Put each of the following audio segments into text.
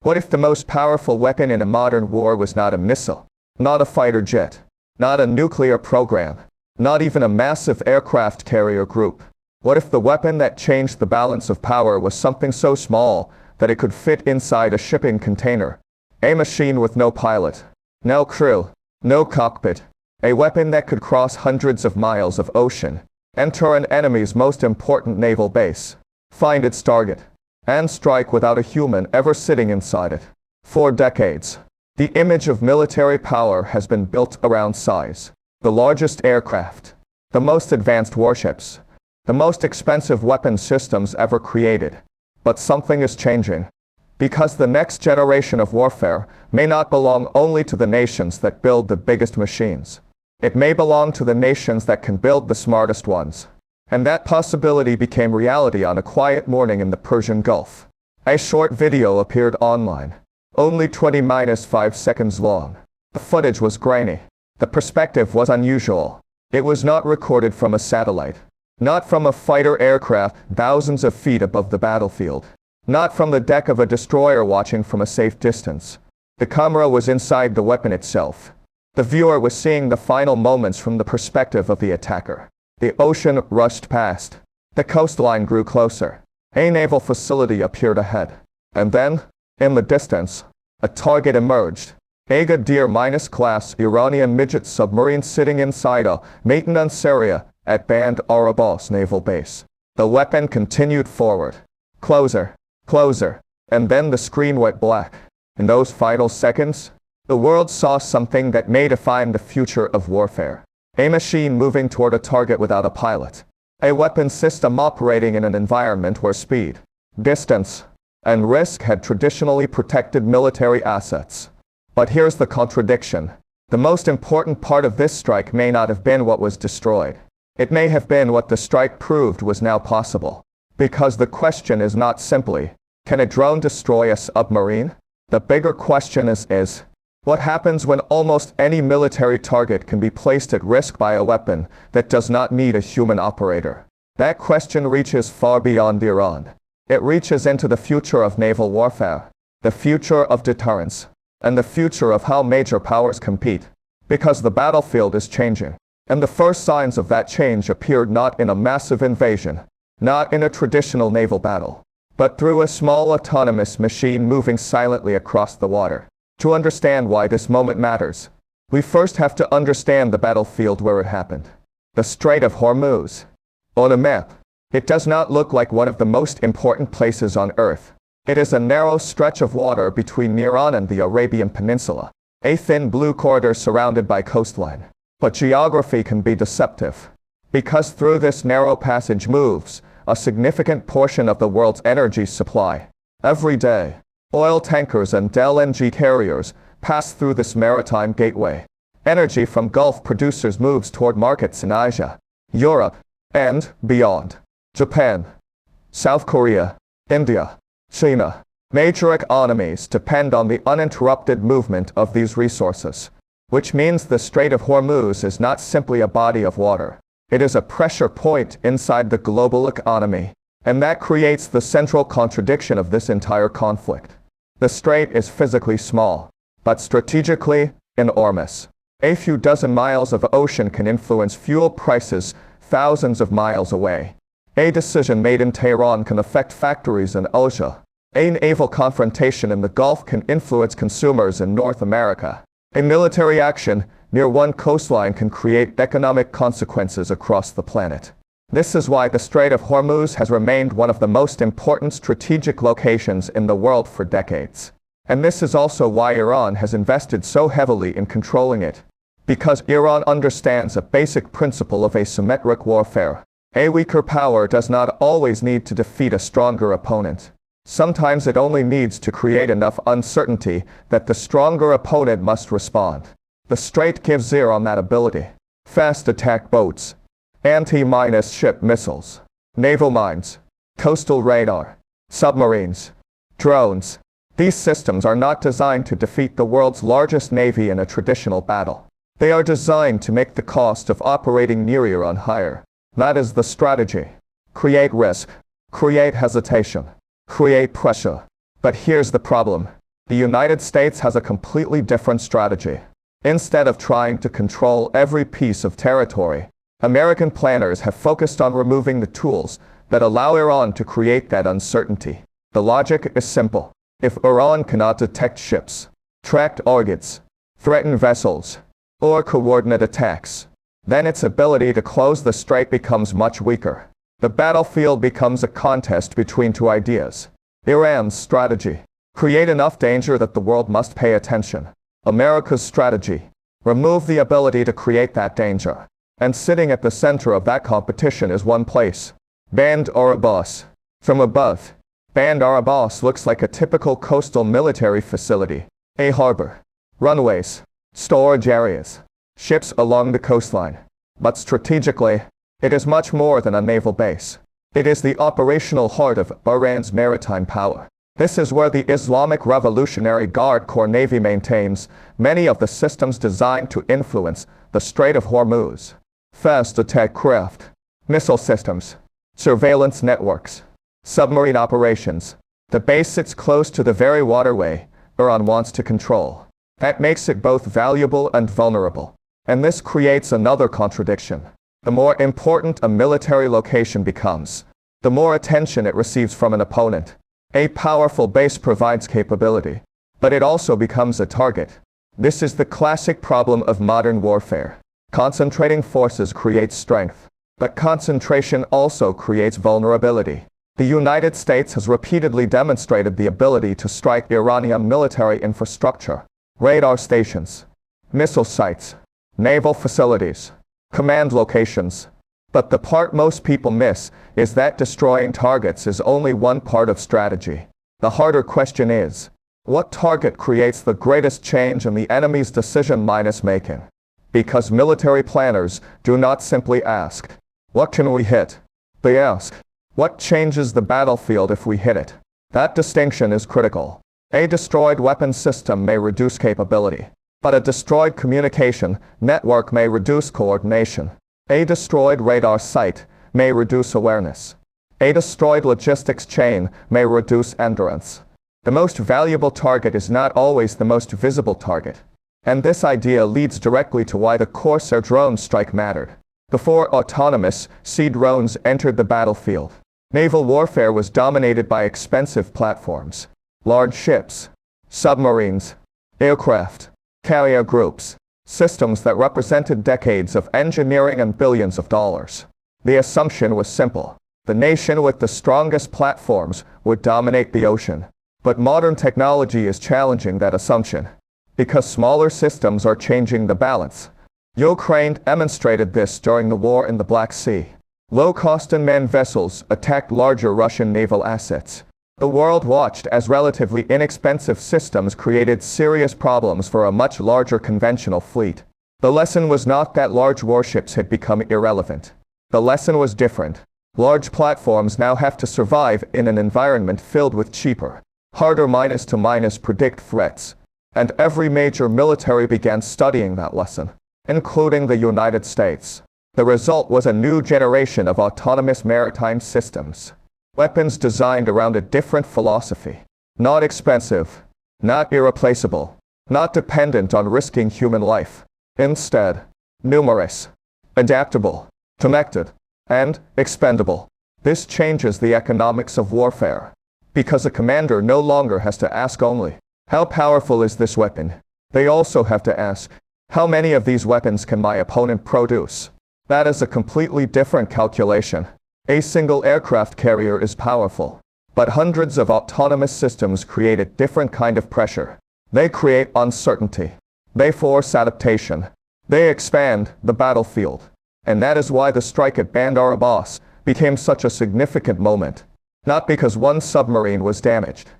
What if the most powerful weapon in a modern war was not a missile, not a fighter jet, not a nuclear program, not even a massive aircraft carrier group? What if the weapon that changed the balance of power was something so small that it could fit inside a shipping container? A machine with no pilot, no crew, no cockpit. A weapon that could cross hundreds of miles of ocean, enter an enemy's most important naval base, find its target, and strike without a human ever sitting inside it. For decades, the image of military power has been built around size. The largest aircraft, the most advanced warships, the most expensive weapon systems ever created. But something is changing. Because the next generation of warfare may not belong only to the nations that build the biggest machines. It may belong to the nations that can build the smartest ones. And that possibility became reality on a quiet morning in the Persian Gulf. A short video appeared online, only 20-5 seconds long. The footage was grainy. The perspective was unusual. It was not recorded from a satellite, not from a fighter aircraft thousands of feet above the battlefield, not from the deck of a destroyer watching from a safe distance. The camera was inside the weapon itself. The viewer was seeing the final moments from the perspective of the attacker. The ocean rushed past. The coastline grew closer. A naval facility appeared ahead. And then, in the distance, a target emerged. A Ghadir-class Iranian midget submarine sitting inside a maintenance area at Band Abbas naval base. The weapon continued forward. Closer, closer, and then the screen went black. In those final seconds, the world saw something that may define the future of warfare. A machine moving toward a target without a pilot. A weapon system operating in an environment where speed, distance, and risk had traditionally protected military assets. But here's the contradiction. The most important part of this strike may not have been what was destroyed. It may have been what the strike proved was now possible. Because the question is not simply, can a drone destroy a submarine? The bigger question is, what happens when almost any military target can be placed at risk by a weapon that does not need a human operator? That question reaches far beyond Iran. It reaches into the future of naval warfare, the future of deterrence, and the future of how major powers compete. Because the battlefield is changing. And the first signs of that change appeared not in a massive invasion, not in a traditional naval battle, but through a small autonomous machine moving silently across the water. To understand why this moment matters, we first have to understand the battlefield where it happened. The Strait of Hormuz. On a map, it does not look like one of the most important places on Earth. It is a narrow stretch of water between Iran and the Arabian Peninsula, a thin blue corridor surrounded by coastline. But geography can be deceptive, because through this narrow passage moves a significant portion of the world's energy supply. Every day, oil tankers and LNG carriers pass through this maritime gateway. Energy from Gulf producers moves toward markets in Asia, Europe, and beyond. Japan, South Korea, India, China. Major economies depend on the uninterrupted movement of these resources, which means the Strait of Hormuz is not simply a body of water. It is a pressure point inside the global economy, and that creates the central contradiction of this entire conflict. The strait is physically small, but strategically enormous. A few dozen miles of ocean can influence fuel prices thousands of miles away. A decision made in Tehran can affect factories in Asia. A naval confrontation in the Gulf can influence consumers in North America. A military action near one coastline can create economic consequences across the planet. This is why the Strait of Hormuz has remained one of the most important strategic locations in the world for decades. And this is also why Iran has invested so heavily in controlling it. Because Iran understands a basic principle of asymmetric warfare. A weaker power does not always need to defeat a stronger opponent. Sometimes it only needs to create enough uncertainty that the stronger opponent must respond. The Strait gives Iran that ability. Fast attack boats, anti-mine ship missiles, naval mines, coastal radar, submarines, drones. These systems are not designed to defeat the world's largest navy in a traditional battle. They are designed to make the cost of operating near Iran higher. That is the strategy. Create risk, create hesitation, create pressure. But here's the problem. The United States has a completely different strategy. Instead of trying to control every piece of territory, American planners have focused on removing the tools that allow Iran to create that uncertainty. The logic is simple. If Iran cannot detect ships, track targets, threaten vessels, or coordinate attacks, then its ability to close the strait becomes much weaker. The battlefield becomes a contest between two ideas. Iran's strategy: create enough danger that the world must pay attention. America's strategy: remove the ability to create that danger. And sitting at the center of that competition is one place: Bandar Abbas. From above, Bandar Abbas looks like a typical coastal military facility. A harbor, runways, storage areas, ships along the coastline. But strategically, it is much more than a naval base. It is the operational heart of Iran's maritime power. This is where the Islamic Revolutionary Guard Corps Navy maintains many of the systems designed to influence the Strait of Hormuz. Fast attack craft, missile systems, surveillance networks, submarine operations. The base sits close to the very waterway Iran wants to control. That makes it both valuable and vulnerable. And this creates another contradiction. The more important a military location becomes, the more attention it receives from an opponent. A powerful base provides capability, but it also becomes a target. This is the classic problem of modern warfare. Concentrating forces creates strength, but concentration also creates vulnerability. The United States has repeatedly demonstrated the ability to strike Iranian military infrastructure, radar stations, missile sites, naval facilities, command locations. But the part most people miss is that destroying targets is only one part of strategy. The harder question is, what target creates the greatest change in the enemy's decision-making? Because military planners do not simply ask, what can we hit? They ask, what changes the battlefield if we hit it? That distinction is critical. A destroyed weapon system may reduce capability, but a destroyed communication network may reduce coordination. A destroyed radar site may reduce awareness. A destroyed logistics chain may reduce endurance. The most valuable target is not always the most visible target. And this idea leads directly to why the Corsair drone strike mattered. Before autonomous sea drones entered the battlefield, naval warfare was dominated by expensive platforms, large ships, submarines, aircraft, carrier groups, systems that represented decades of engineering and billions of dollars. The assumption was simple. The nation with the strongest platforms would dominate the ocean. But modern technology is challenging that assumption, because smaller systems are changing the balance. Ukraine demonstrated this during the war in the Black Sea. Low-cost unmanned vessels attacked larger Russian naval assets. The world watched as relatively inexpensive systems created serious problems for a much larger conventional fleet. The lesson was not that large warships had become irrelevant. The lesson was different. Large platforms now have to survive in an environment filled with cheaper, harder minus-to-minus predict threats. And every major military began studying that lesson, including the United States. The result was a new generation of autonomous maritime systems. Weapons designed around a different philosophy. Not expensive, not irreplaceable, not dependent on risking human life. Instead, numerous, adaptable, connected, and expendable. This changes the economics of warfare, because a commander no longer has to ask only, how powerful is this weapon? They also have to ask, how many of these weapons can my opponent produce? That is a completely different calculation. A single aircraft carrier is powerful, but hundreds of autonomous systems create a different kind of pressure. They create uncertainty. They force adaptation. They expand the battlefield. And that is why the strike at Bandar Abbas became such a significant moment. Not because one submarine was damaged,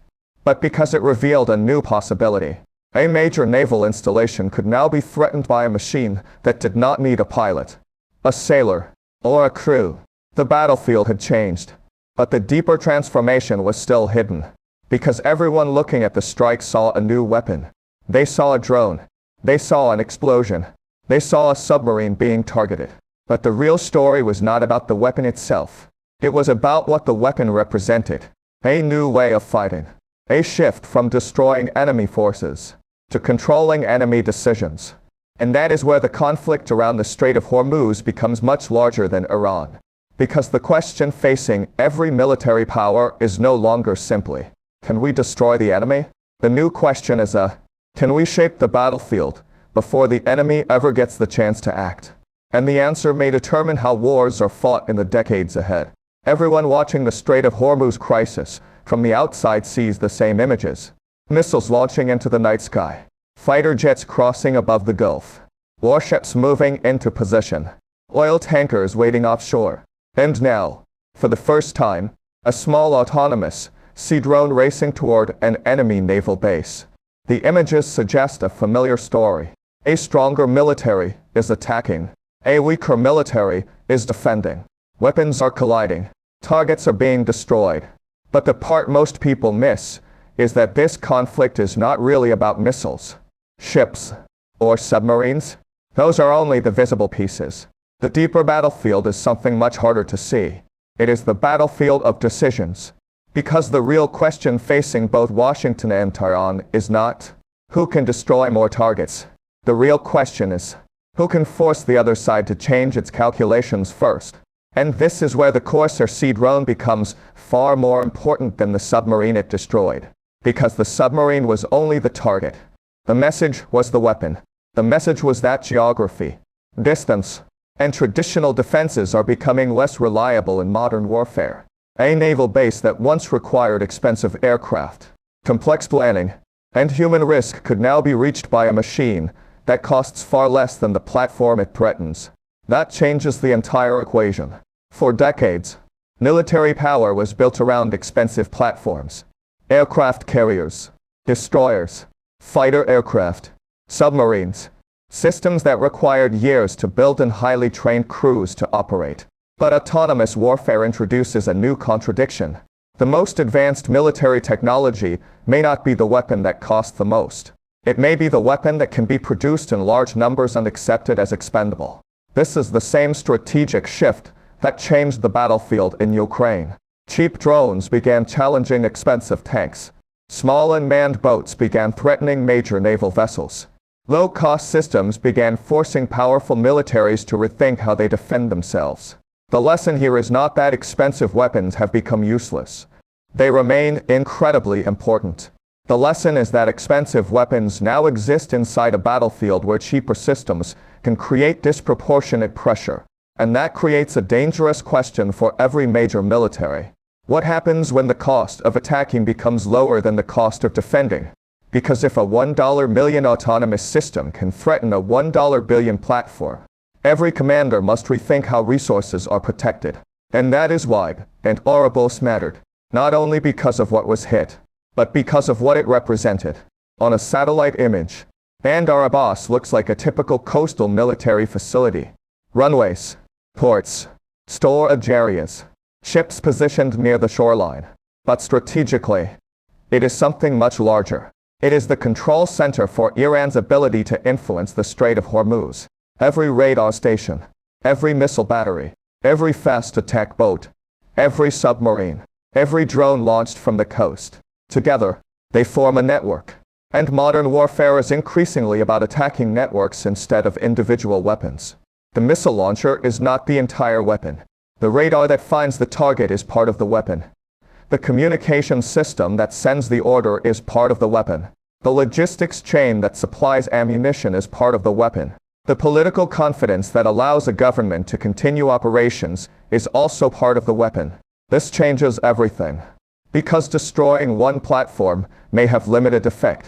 but because it revealed a new possibility. A major naval installation could now be threatened by a machine that did not need a pilot, a sailor, or a crew. The battlefield had changed, but the deeper transformation was still hidden, because everyone looking at the strike saw a new weapon. They saw a drone. They saw an explosion. They saw a submarine being targeted. But the real story was not about the weapon itself. It was about what the weapon represented. A new way of fighting. A shift from destroying enemy forces to controlling enemy decisions. And that is where the conflict around the Strait of Hormuz becomes much larger than Iran. Because the question facing every military power is no longer simply, can we destroy the enemy? The new question is can we shape the battlefield before the enemy ever gets the chance to act? And the answer may determine how wars are fought in the decades ahead. Everyone watching the Strait of Hormuz crisis from the outside sees the same images. Missiles launching into the night sky. Fighter jets crossing above the Gulf. Warships moving into position. Oil tankers waiting offshore. And now, for the first time, a small autonomous sea drone racing toward an enemy naval base. The images suggest a familiar story. A stronger military is attacking. A weaker military is defending. Weapons are colliding. Targets are being destroyed. But the part most people miss is that this conflict is not really about missiles, ships, or submarines. Those are only the visible pieces. The deeper battlefield is something much harder to see. It is the battlefield of decisions. Because the real question facing both Washington and Tehran is not, who can destroy more targets? The real question is, who can force the other side to change its calculations first? And this is where the Corsair sea drone becomes far more important than the submarine it destroyed. Because the submarine was only the target. The message was the weapon. The message was that geography, distance, and traditional defenses are becoming less reliable in modern warfare. A naval base that once required expensive aircraft, complex planning, and human risk could now be reached by a machine that costs far less than the platform it threatens. That changes the entire equation. For decades, military power was built around expensive platforms. Aircraft carriers, destroyers, fighter aircraft, submarines, systems that required years to build and highly trained crews to operate. But autonomous warfare introduces a new contradiction. The most advanced military technology may not be the weapon that costs the most. It may be the weapon that can be produced in large numbers and accepted as expendable. This is the same strategic shift that changed the battlefield in Ukraine. Cheap drones began challenging expensive tanks. Small unmanned boats began threatening major naval vessels. Low-cost systems began forcing powerful militaries to rethink how they defend themselves. The lesson here is not that expensive weapons have become useless. They remain incredibly important. The lesson is that expensive weapons now exist inside a battlefield where cheaper systems can create disproportionate pressure. And that creates a dangerous question for every major military. What happens when the cost of attacking becomes lower than the cost of defending? Because if a $1 million autonomous system can threaten a $1 billion platform, every commander must rethink how resources are protected. And that is why Hormuz mattered, not only because of what was hit, but because of what it represented. On a satellite image, Bandar Abbas looks like a typical coastal military facility. Runways, ports, storage areas, ships positioned near the shoreline. But strategically, it is something much larger. It is the control center for Iran's ability to influence the Strait of Hormuz. Every radar station, every missile battery, every fast attack boat, every submarine, every drone launched from the coast. Together, they form a network. And modern warfare is increasingly about attacking networks instead of individual weapons. The missile launcher is not the entire weapon. The radar that finds the target is part of the weapon. The communication system that sends the order is part of the weapon. The logistics chain that supplies ammunition is part of the weapon. The political confidence that allows a government to continue operations is also part of the weapon. This changes everything. Because destroying one platform may have limited effect,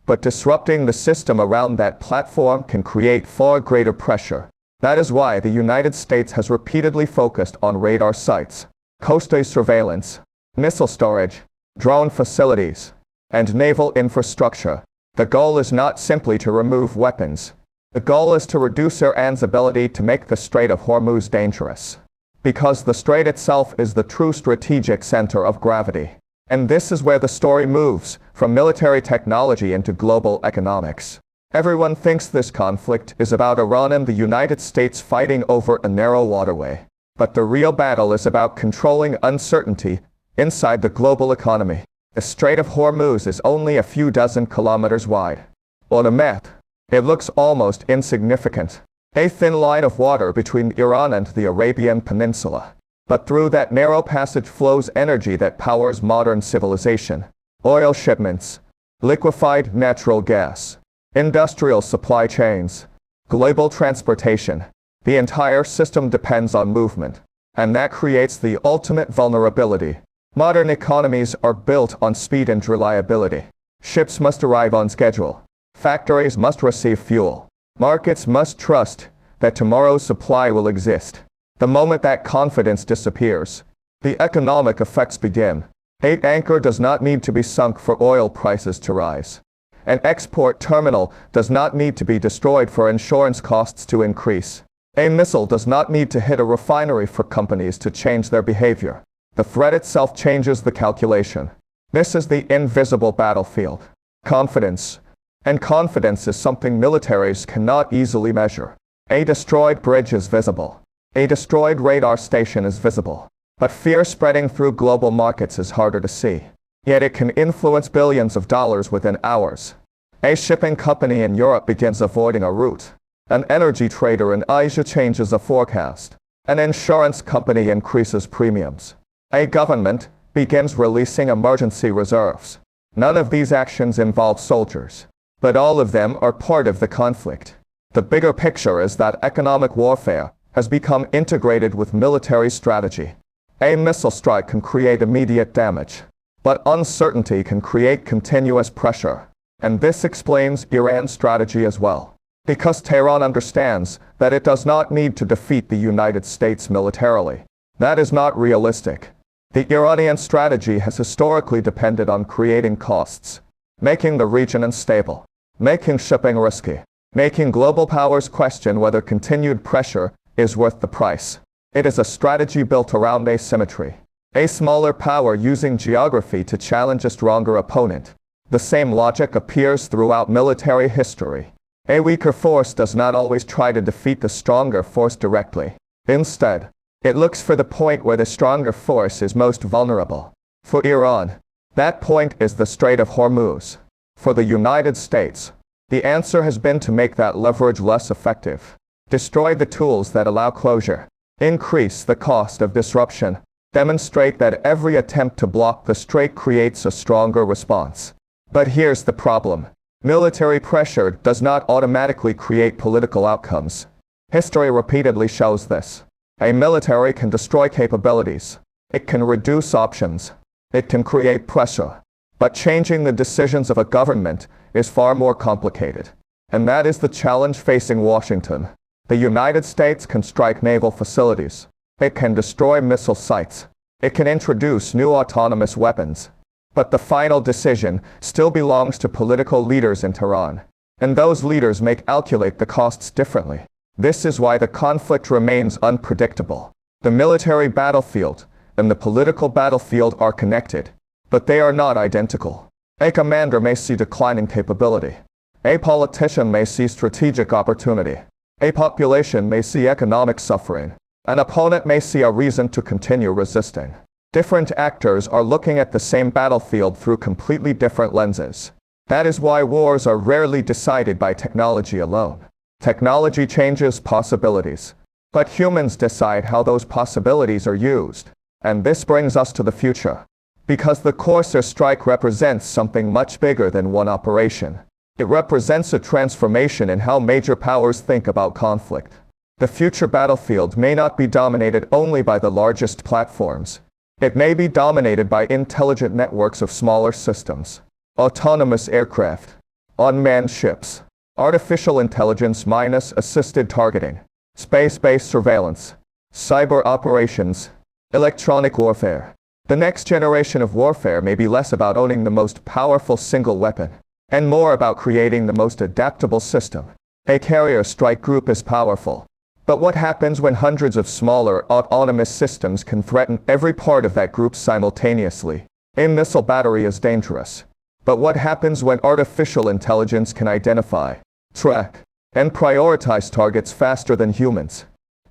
but disrupting the system around that platform can create far greater pressure. That is why the United States has repeatedly focused on radar sites, coastal surveillance, missile storage, drone facilities, and naval infrastructure. The goal is not simply to remove weapons. The goal is to reduce Iran's ability to make the Strait of Hormuz dangerous. Because the strait itself is the true strategic center of gravity. And this is where the story moves from military technology into global economics. Everyone thinks this conflict is about Iran and the United States fighting over a narrow waterway. But the real battle is about controlling uncertainty inside the global economy. The Strait of Hormuz is only a few dozen kilometers wide. On a map, it looks almost insignificant. A thin line of water between Iran and the Arabian Peninsula. But through that narrow passage flows energy that powers modern civilization. Oil shipments, liquefied natural gas, industrial supply chains, global transportation. The entire system depends on movement. And that creates the ultimate vulnerability. Modern economies are built on speed and reliability. Ships must arrive on schedule. Factories must receive fuel. Markets must trust that tomorrow's supply will exist. The moment that confidence disappears, the economic effects begin. An anchor does not need to be sunk for oil prices to rise. An export terminal does not need to be destroyed for insurance costs to increase. A missile does not need to hit a refinery for companies to change their behavior. The threat itself changes the calculation. This is the invisible battlefield. Confidence. And confidence is something militaries cannot easily measure. A destroyed bridge is visible. A destroyed radar station is visible. But fear spreading through global markets is harder to see. Yet it can influence billions of dollars within hours. A shipping company in Europe begins avoiding a route. An energy trader in Asia changes a forecast. An insurance company increases premiums. A government begins releasing emergency reserves. None of these actions involve soldiers. But all of them are part of the conflict. The bigger picture is that economic warfare has become integrated with military strategy. A missile strike can create immediate damage. But uncertainty can create continuous pressure. And this explains Iran's strategy as well. Because Tehran understands that it does not need to defeat the United States militarily. That is not realistic. The Iranian strategy has historically depended on creating costs, making the region unstable, making shipping risky, making global powers question whether continued pressure is worth the price. It is a strategy built around asymmetry. A smaller power using geography to challenge a stronger opponent. The same logic appears throughout military history. A weaker force does not always try to defeat the stronger force directly. Instead, it looks for the point where the stronger force is most vulnerable. For Iran, that point is the Strait of Hormuz. For the United States, the answer has been to make that leverage less effective. Destroy the tools that allow closure. Increase the cost of disruption. Demonstrate that every attempt to block the strait creates a stronger response. But here's the problem. Military pressure does not automatically create political outcomes. History repeatedly shows this. A military can destroy capabilities. It can reduce options. It can create pressure. But changing the decisions of a government is far more complicated. And that is the challenge facing Washington. The United States can strike naval facilities. It can destroy missile sites. It can introduce new autonomous weapons. But the final decision still belongs to political leaders in Tehran. And those leaders may calculate the costs differently. This is why the conflict remains unpredictable. The military battlefield and the political battlefield are connected, but they are not identical. A commander may see declining capability. A politician may see strategic opportunity. A population may see economic suffering. An opponent may see a reason to continue resisting. Different actors are looking at the same battlefield through completely different lenses. That is why wars are rarely decided by technology alone. Technology changes possibilities, but humans decide how those possibilities are used. And this brings us to the future. Because the Corsair strike represents something much bigger than one operation. It represents a transformation in how major powers think about conflict. The future battlefield may not be dominated only by the largest platforms. It may be dominated by intelligent networks of smaller systems, autonomous aircraft, unmanned ships, artificial intelligence minus assisted targeting, space-based surveillance, cyber operations, electronic warfare. The next generation of warfare may be less about owning the most powerful single weapon, and more about creating the most adaptable system. A carrier strike group is powerful. But what happens when hundreds of smaller, autonomous systems can threaten every part of that group simultaneously? A missile battery is dangerous. But what happens when artificial intelligence can identify, track, and prioritize targets faster than humans?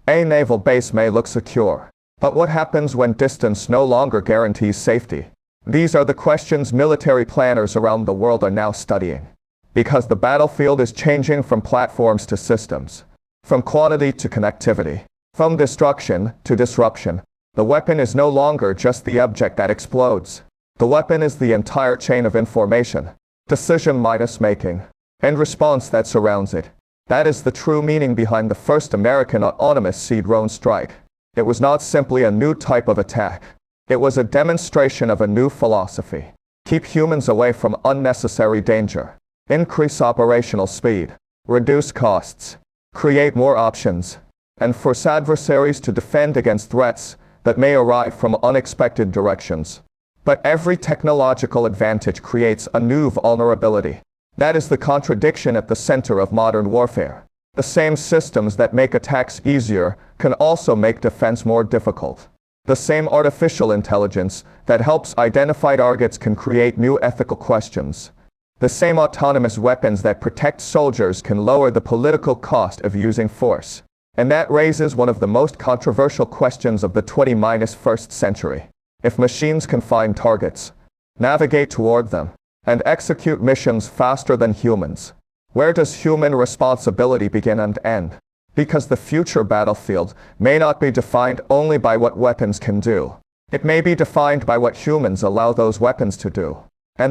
A naval base may look secure. But what happens when distance no longer guarantees safety? These are the questions military planners around the world are now studying. Because the battlefield is changing from platforms to systems, from quantity to connectivity, from destruction to disruption. The weapon is no longer just the object that explodes. The weapon is the entire chain of information, decision-making, and response that surrounds it. That is the true meaning behind the first American autonomous sea drone strike. It was not simply a new type of attack. It was a demonstration of a new philosophy. Keep humans away from unnecessary danger. Increase operational speed. Reduce costs. Create more options. And force adversaries to defend against threats that may arrive from unexpected directions. But every technological advantage creates a new vulnerability. That is the contradiction at the center of modern warfare. The same systems that make attacks easier can also make defense more difficult. The same artificial intelligence that helps identify targets can create new ethical questions. The same autonomous weapons that protect soldiers can lower the political cost of using force. And that raises one of the most controversial questions of the 21st century. If machines can find targets, navigate toward them, and execute missions faster than humans, where does human responsibility begin and end? Because the future battlefield may not be defined only by what weapons can do. It may be defined by what humans allow those weapons to do.